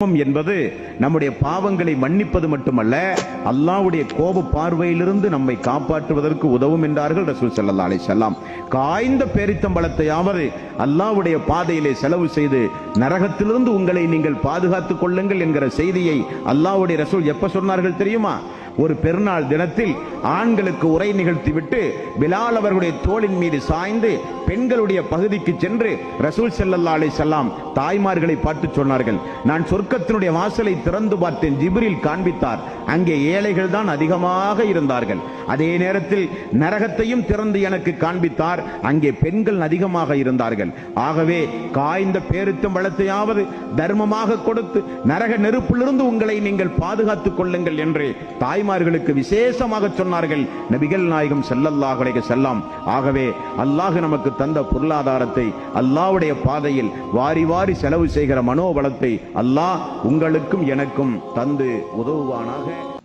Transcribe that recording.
என்பது நம்முடைய பாவங்களை மன்னிப்பது மட்டுமல்ல, அல்லாஹ்வுடைய கோப பார்வையிலிருந்து நம்மை காப்பாற்றுவதற்கு உதவும் என்றார்கள் ரசூல் ஸல்லல்லாஹு அலைஹி வஸல்லம். காய்ந்த பேரித்தம்பழத்தையாவது அல்லாஹ்வுடைய பாதையிலே செலவு செய்து நரகத்திலிருந்து உங்களை நீங்கள் பாதுகாத்துக் கொள்ளுங்கள் என்கிற செய்தியை அல்லாஹ்வுடைய ரசூல் எப்ப சொன்னார்கள் தெரியுமா? ஒரு பெருநாள் தினத்தில் ஆண்களுக்கு உரை நிகழ்த்திவிட்டு பிலால் அவர்களுடைய தோளின் மீது சாய்ந்து பெண்களுடைய பகுதிக்கு சென்று ரசூல் ஸல்லல்லாஹு அலைஹி வஸல்லம் தாய்மார்களை பார்த்து சொன்னார்கள், நான் சொர்க்கத்தினுடைய வாசலை திறந்து பார்த்தேன், ஜிப்ரீல் காண்பித்தார், அங்கே ஏழைகள் தான் அதிகமாக இருந்தார்கள். அதே நேரத்தில் நரகத்தையும் திறந்து எனக்கு காண்பித்தார், அங்கே பெண்கள் அதிகமாக இருந்தார்கள். ஆகவே காய்ந்த பேரித்தம்பழத்தையாவது தர்மமாக கொடுத்து நரக நெருப்பிலிருந்து உங்களை நீங்கள் பாதுகாத்துக் கொள்ளுங்கள் என்று தாய்மார்களுக்கு விசேஷமாக சொன்னார்கள் நபிகள் நாயகம் ஸல்லல்லாஹு அலைஹி வஸல்லம். ஆகவே அல்லாஹ் நமக்கு தந்த பொருளாதாரத்தை அல்லாஹ்வுடைய பாதையில் வாரி வாரி செலவு செய்கிற மனோபலத்தை அல்லாஹ் உங்களுக்கும் எனக்கும் தந்து உதவுவானாக.